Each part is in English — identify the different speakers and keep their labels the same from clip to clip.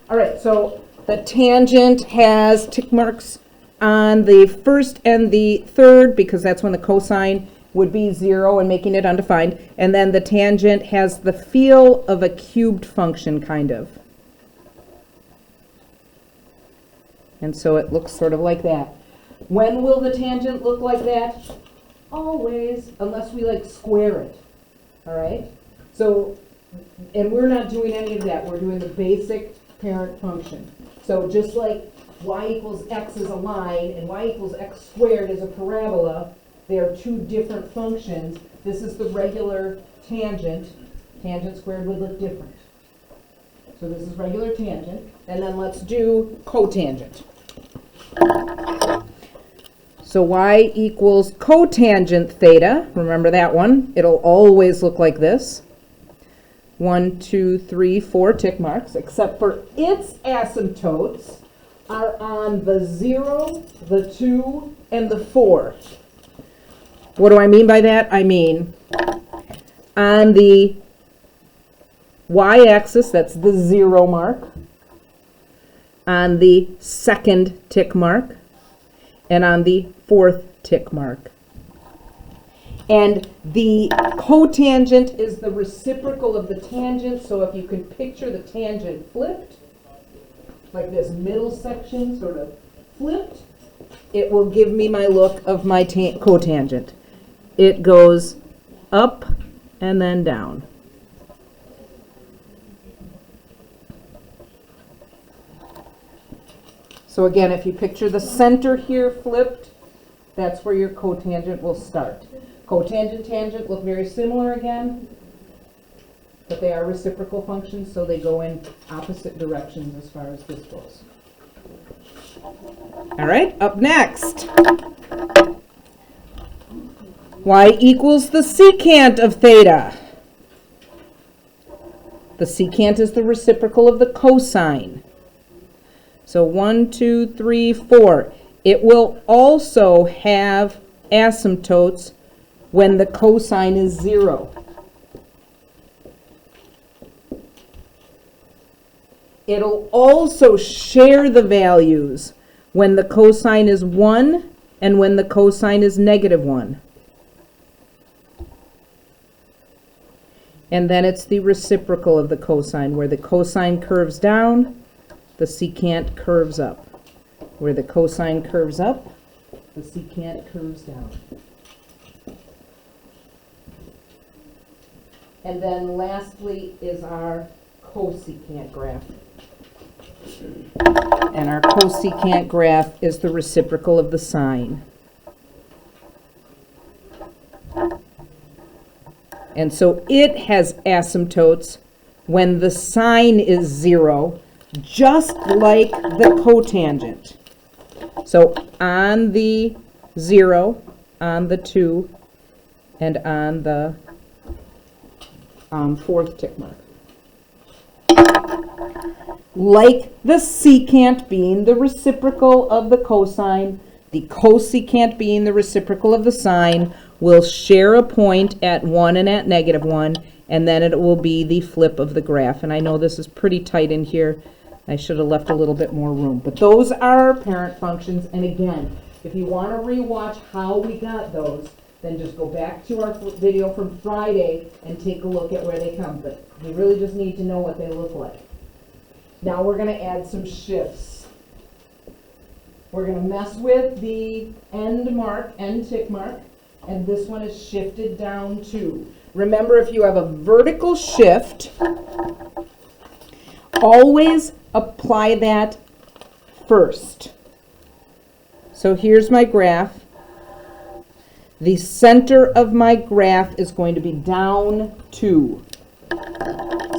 Speaker 1: All right, so the tangent has tick marks on the first and the third because that's when the cosine would be 0 and making it undefined. And then the tangent has the feel of a cubed function, kind of. And so it looks sort of like that. When will the tangent look like that? Always, unless we like square it. All right? So, and we're not doing any of that. We're doing the basic parent function. So just like y equals x is a line and y equals x squared is a parabola, they are two different functions. This is the regular tangent. Tangent squared would look different. So this is regular tangent. And then let's do cotangent. So y equals cotangent theta. Remember that one. It'll always look like this. 1, 2, 3, 4 tick marks, except for its asymptotes are on the 0, the 2, and the 4. What do I mean by that? I mean on the y-axis, that's the 0 mark, on the second tick mark, and on the fourth tick mark. And the cotangent is the reciprocal of the tangent, so if you can picture the tangent flipped, like this middle section sort of flipped, it will give me my look of my cotangent. It goes up and then down. So again, if you picture the center here flipped, that's where your cotangent will start. Cotangent, tangent look very similar again, but they are reciprocal functions, so they go in opposite directions as far as this goes. All right, up next. Y equals the secant of theta. The secant is the reciprocal of the cosine. So 1, 2, 3, 4. It will also have asymptotes when the cosine is 0. It'll also share the values when the cosine is 1 and when the cosine is -1. And then it's the reciprocal of the cosine, where the cosine curves down, the secant curves up. Where the cosine curves up, the secant curves down. And then lastly is our cosecant graph. And our cosecant graph is the reciprocal of the sine. And so it has asymptotes when the sine is 0, just like the cotangent. So on the 0, on the 2, and on the fourth tick mark. Like the secant being the reciprocal of the cosine, the cosecant being the reciprocal of the sine, will share a point at 1 and at -1, and then it will be the flip of the graph. And I know this is pretty tight in here. I should have left a little bit more room. But those are our parent functions. And again, if you want to rewatch how we got those, then just go back to our video from Friday and take a look at where they come. But we really just need to know what they look like. Now we're going to add some shifts. We're going to mess with the end mark, end tick mark, and this one is shifted down too. Remember, if you have a vertical shift, always apply that first. So here's my graph. The center of my graph is going to be down 2.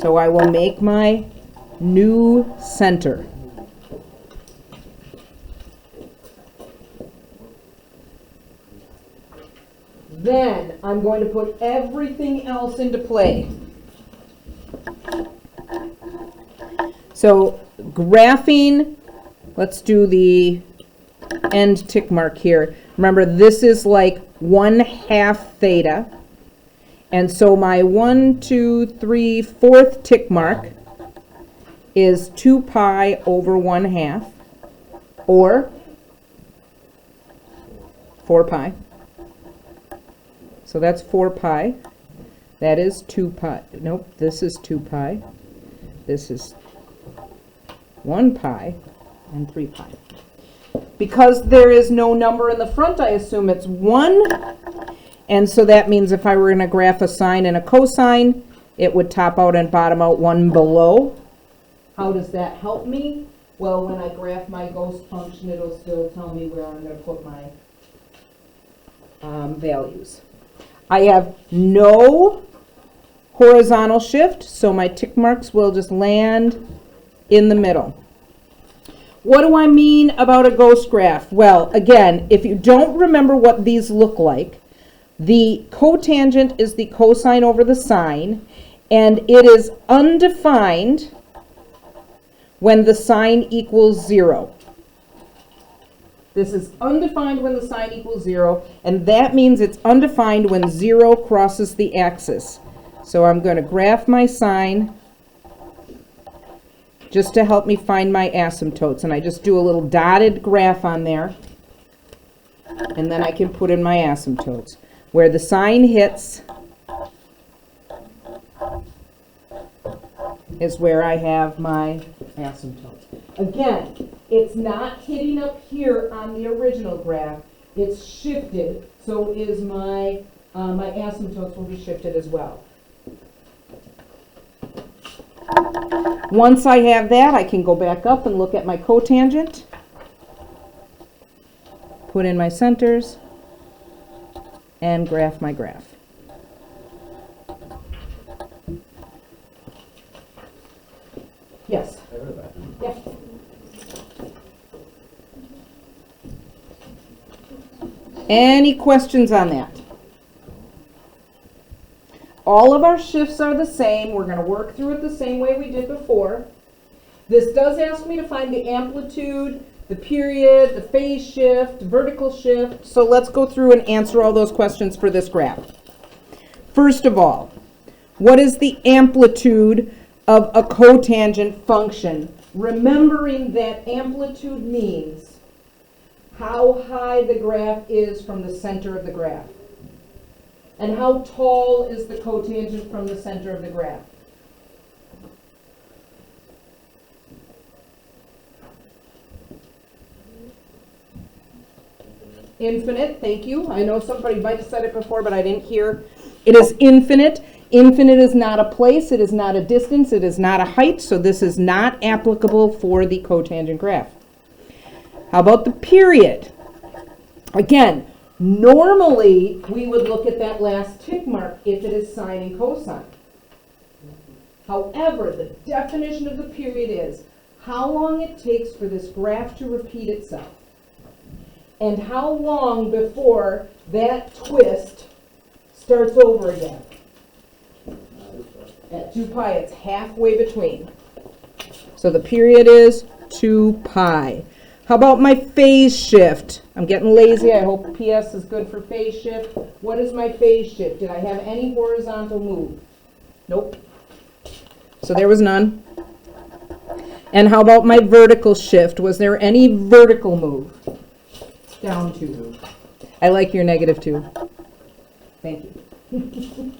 Speaker 1: So I will make my new center. Then I'm going to put everything else into play. So graphing, let's do the end tick mark here. Remember, this is like 1/2 theta. And so my 1, 2, 3, 4th tick mark is 2 pi over 1/2, or 4 pi. So that's 4 pi. That is 2 pi. Nope, this is 2 pi. This is 1 pi and 3 pi. Because there is no number in the front, I assume it's 1. And so that means if I were going to graph a sine and a cosine, it would top out and bottom out 1 below. How does that help me? Well, when I graph my ghost function, it'll still tell me where I'm going to put my values. I have no horizontal shift, so my tick marks will just land in the middle. What do I mean about a ghost graph? Well, again, if you don't remember what these look like, the cotangent is the cosine over the sine, and it is undefined when the sine equals 0. This is undefined when the sine equals 0, and that means it's undefined when 0 crosses the axis. So I'm going to graph my sine just to help me find my asymptotes. And I just do a little dotted graph on there, and then I can put in my asymptotes. Where the sine hits is where I have my asymptotes. Again, it's not hitting up here on the original graph. It's shifted, so is my asymptotes will be shifted as well. Once I have that, I can go back up and look at my cotangent, put in my centers, and graph my graph. Yes?
Speaker 2: I heard that.
Speaker 1: Yeah. Any questions on that? All of our shifts are the same. We're going to work through it the same way we did before. This does ask me to find the amplitude, the period, the phase shift, vertical shift. So let's go through and answer all those questions for this graph. First of all, what is the amplitude of a cotangent function? Remembering that amplitude means how high the graph is from the center of the graph. And how tall is the cotangent from the center of the graph? Infinite, thank you. I know somebody might have said it before, but I didn't hear. It is infinite. Infinite is not a place, it is not a distance, it is not a height, so this is not applicable for the cotangent graph. How about the period? Again, normally we would look at that last tick mark if it is sine and cosine. However, the definition of the period is how long it takes for this graph to repeat itself. And how long before that twist starts over again. At 2 pi, it's halfway between. So the period is 2 pi. How about my phase shift? I'm getting lazy. I hope PS is good for phase shift. What is my phase shift? Did I have any horizontal move? Nope. So there was none. And how about my vertical shift? Was there any vertical move? Down 2. I like your -2. Thank you.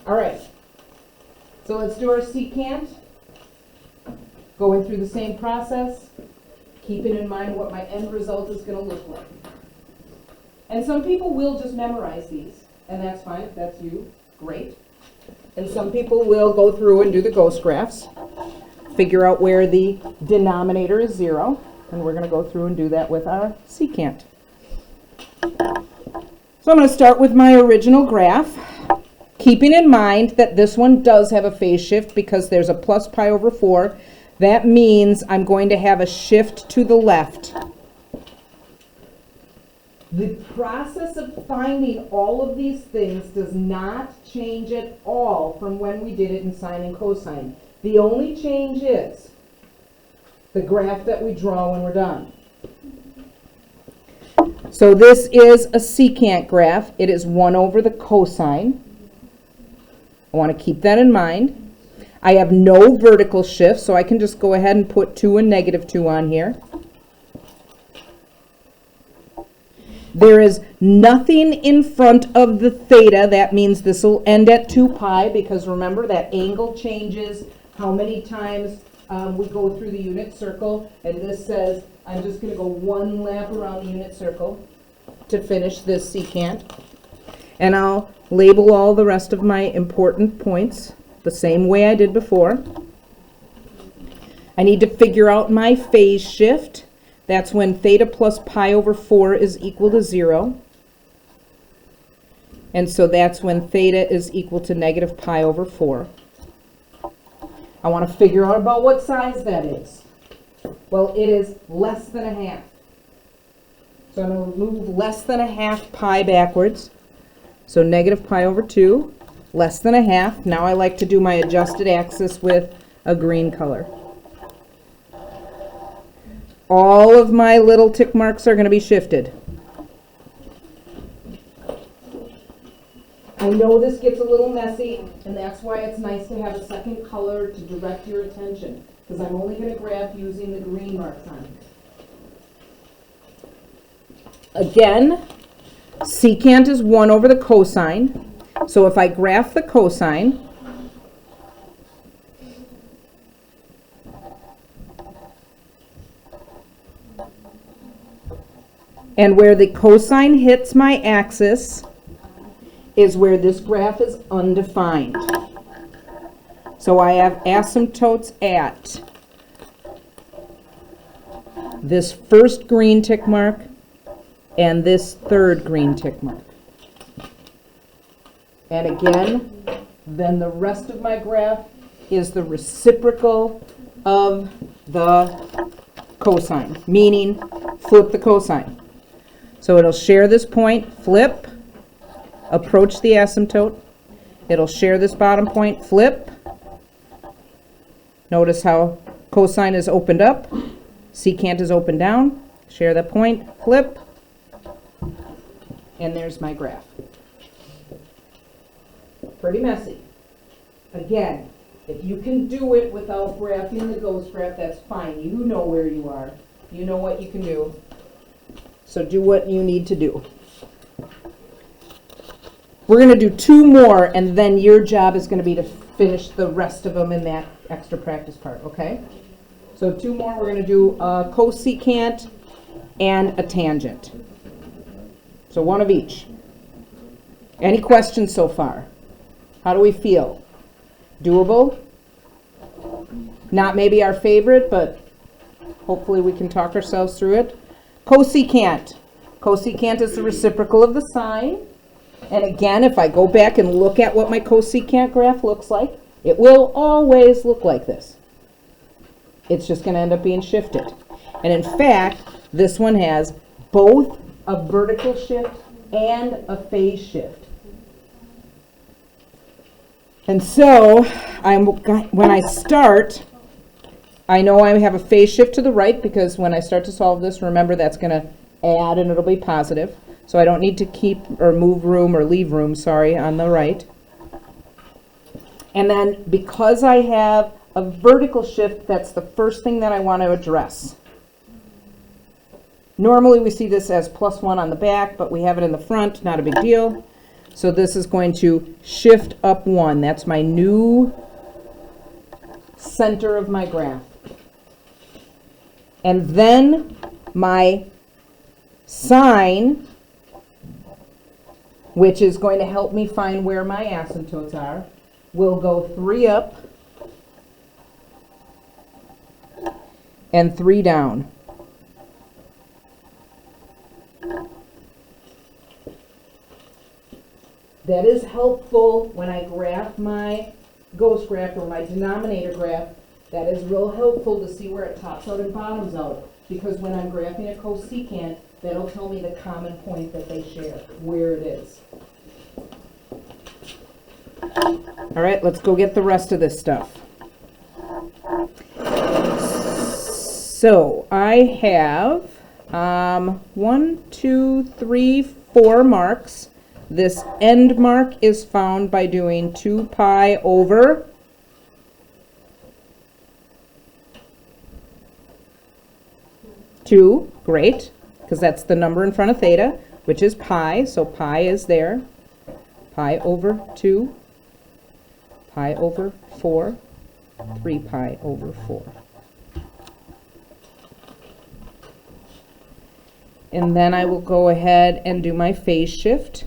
Speaker 1: All right. So let's do our secant. Going through the same process, keeping in mind what my end result is going to look like. And some people will just memorize these, and that's fine. If that's you, great. And some people will go through and do the ghost graphs, figure out where the denominator is 0, and we're going to go through and do that with our secant. So I'm going to start with my original graph, keeping in mind that this one does have a phase shift because there's a plus pi over 4. That means I'm going to have a shift to the left. The process of finding all of these things does not change at all from when we did it in sine and cosine. The only change is the graph that we draw when we're done. So this is a secant graph. It is 1 over the cosine. I want to keep that in mind. I have no vertical shift, so I can just go ahead and put 2 and -2 on here. There is nothing in front of the theta. That means this will end at 2 pi, because remember that angle changes how many times we go through the unit circle. And this says I'm just going to go 1 lap around the unit circle to finish this secant. And I'll label all the rest of my important points the same way I did before. I need to figure out my phase shift. That's when theta plus pi over 4 is equal to 0. And so that's when theta is equal to negative pi over 4. I want to figure out about what size that is. Well, it is less than a half. So I'm going to move less than a half pi backwards. So negative pi over 2, less than a half. Now I like to do my adjusted axis with a green color. All of my little tick marks are going to be shifted. I know this gets a little messy, and that's why it's nice to have a second color to direct your attention, because I'm only going to graph using the green marks on it. Again, secant is 1 over the cosine. So if I graph the cosine, and where the cosine hits my axis is where this graph is undefined. So I have asymptotes at this first green tick mark and this third green tick mark. And again, then the rest of my graph is the reciprocal of the cosine, meaning flip the cosine. So it'll share this point, flip, approach the asymptote. It'll share this bottom point, flip. Notice how cosine is opened up, secant is opened down, share that point, flip, and there's my graph. Pretty messy. Again, if you can do it without graphing the ghost graph, that's fine. You know where you are. You know what you can do. So do what you need to do. We're going to do 2 more, and then your job is going to be to finish the rest of them in that extra practice part, okay? So 2 more. We're going to do a cosecant and a tangent. So 1 of each. Any questions so far? How do we feel? Doable? Not maybe our favorite, but hopefully we can talk ourselves through it. Cosecant. Cosecant is the reciprocal of the sine. And again, if I go back and look at what my cosecant graph looks like, it will always look like this. It's just going to end up being shifted. And in fact, this one has both a vertical shift and a phase shift. And so, when I start, I know I have a phase shift to the right, because when I start to solve this, remember that's going to add and it'll be positive. So I don't need to keep or move room or leave room, sorry, on the right. And then because I have a vertical shift, that's the first thing that I want to address. Normally we see this as +1 on the back, but we have it in the front, not a big deal. So this is going to shift up 1. That's my new center of my graph. And then my sine, which is going to help me find where my asymptotes are, will go 3 up and 3 down. That is helpful when I graph my ghost graph or my denominator graph. That is real helpful to see where it tops out and bottoms out, because when I'm graphing a cosecant, that'll tell me the common point that they share, where it is. All right, let's go get the rest of this stuff. So I have 1, 2, 3, 4 marks. This end mark is found by doing 2 pi over 2, great, because that's the number in front of theta, which is pi, so pi is there. Pi over 2, pi over 4, 3 pi over 4. And then I will go ahead and do my phase shift.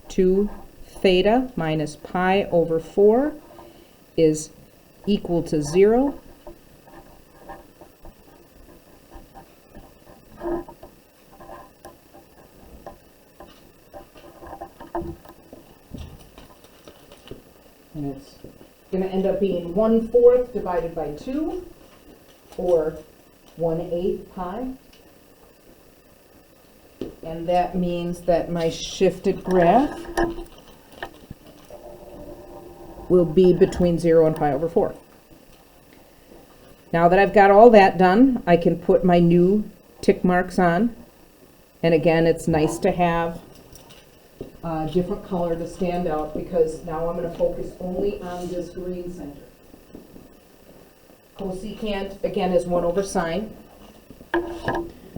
Speaker 1: 2 theta minus pi over 4 is equal to 0. And it's going to end up being 1/4 divided by 2, or 1/8 pi. And that means that my shifted graph will be between 0 and pi over 4. Now that I've got all that done, I can put my new tick marks on. And again, it's nice to have a different color to stand out, because now I'm going to focus only on this green center. Cosecant, again, is 1 over sine.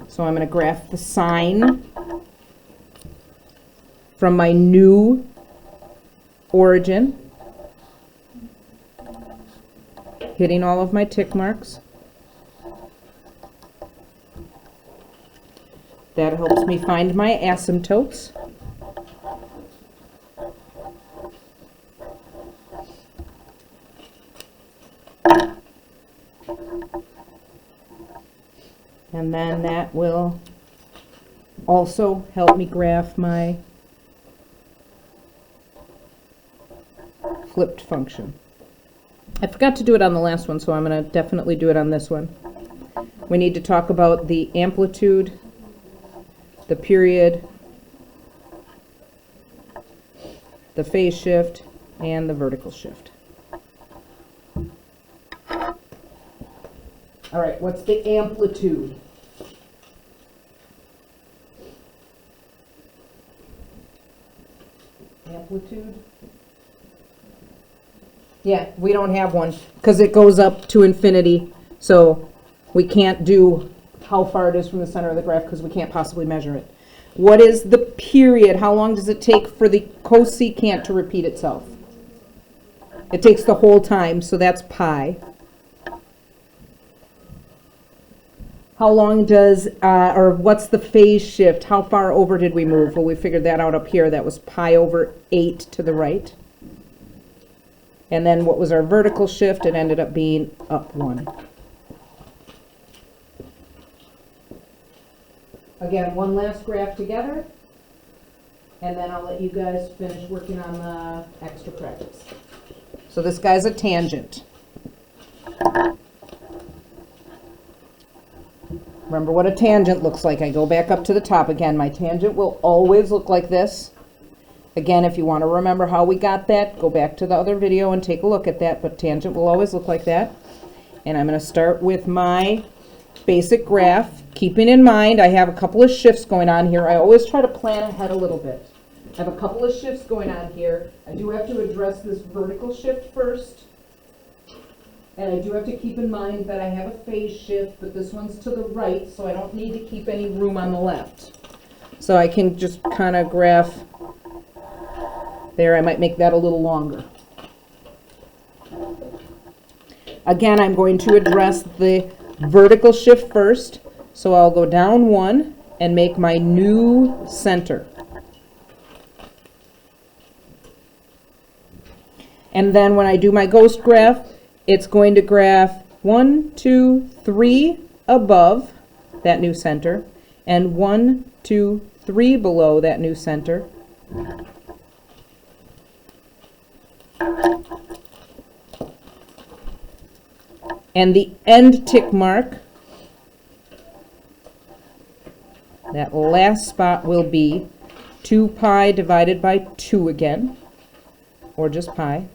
Speaker 1: So I'm going to graph the sine from my new origin, hitting all of my tick marks. That helps me find my asymptotes. And then that will also help me graph my flipped function. I forgot to do it on the last one, so I'm going to definitely do it on this one. We need to talk about the amplitude, the period, the phase shift, and the vertical shift. All right, what's the amplitude? Amplitude? Yeah, we don't have one because it goes up to infinity, so we can't do how far it is from the center of the graph because we can't possibly measure it. What is the period? How long does it take for the cosecant to repeat itself? It takes the whole time, so that's pi. How long does, or what's the phase shift? How far over did we move? Well, we figured that out up here. That was pi over 8 to the right. And then what was our vertical shift? It ended up being up 1. Again, one last graph together, and then I'll let you guys finish working on the extra practice. So this guy's a tangent. Remember what a tangent looks like. I go back up to the top again. My tangent will always look like this. Again, if you want to remember how we got that, go back to the other video and take a look at that, but tangent will always look like that. And I'm going to start with my basic graph, keeping in mind I have a couple of shifts going on here. I always try to plan ahead a little bit. I have a couple of shifts going on here. I do have to address this vertical shift first. And I do have to keep in mind that I have a phase shift, but this one's to the right, so I don't need to keep any room on the left. So I can just kind of graph there. I might make that a little longer. Again, I'm going to address the vertical shift first. So I'll go down 1 and make my new center. And then when I do my ghost graph, it's going to graph 1, 2, 3 above that new center, and 1, 2, 3 below that new center. And the end tick mark, that last spot, will be 2 pi divided by 2 again, or just pi.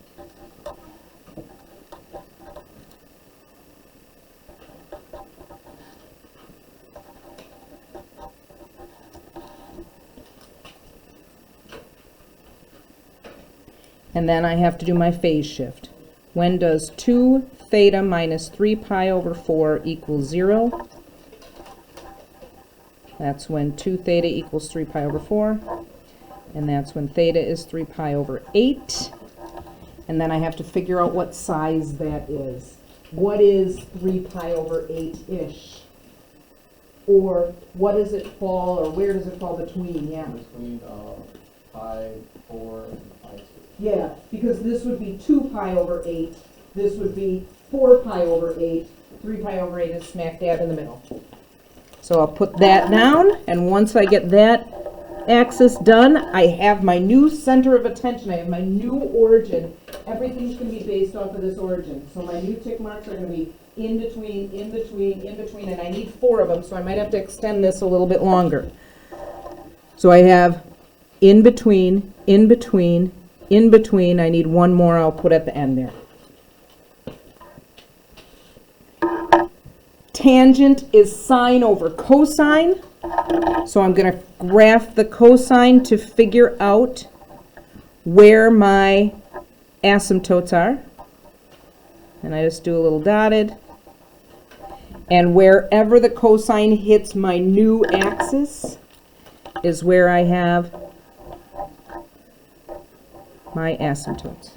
Speaker 1: And then I have to do my phase shift. When does 2 theta minus 3 pi over 4 equal 0? That's when 2 theta equals 3 pi over 4. And that's when theta is 3 pi over 8. And then I have to figure out what size that is. What is 3 pi over 8-ish? Or what does it fall, or where does it fall between? Yeah.
Speaker 2: Between pi 4 and pi 6.
Speaker 1: Yeah, because this would be 2 pi over 8. This would be 4 pi over 8. 3 pi over 8 is smack dab in the middle. So I'll put that down, and once I get that axis done, I have my new center of attention. I have my new origin. Everything's going to be based off of this origin. So my new tick marks are going to be in between, in between, in between, and I need 4 of them, so I might have to extend this a little bit longer. So I have in between, in between, in between. I need one more I'll put at the end there. Tangent is sine over cosine. So I'm going to graph the cosine to figure out where my asymptotes are. And I just do a little dotted. And wherever the cosine hits my new axis is where I have my asymptotes.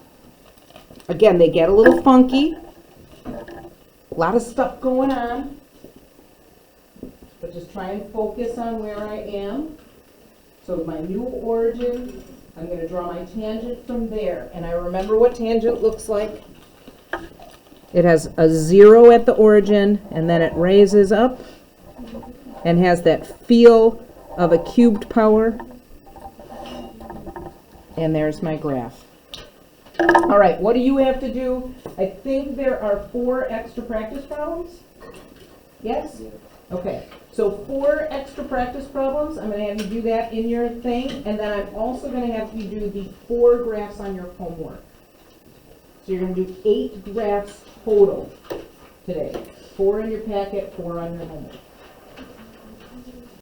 Speaker 1: Again, they get a little funky. A lot of stuff going on. But just try and focus on where I am. So my new origin, I'm going to draw my tangent from there. And I remember what tangent looks like. It has a 0 at the origin, and then it raises up and has that feel of a cubed power. And there's my graph. All right, what do you have to do? I think there are 4 extra practice problems. Yes? Okay, so 4 extra practice problems. I'm going to have you do that in your thing, and then I'm also going to have you do the 4 graphs on your homework. So you're going to do 8 graphs total today. 4 in your packet, 4 on your homework.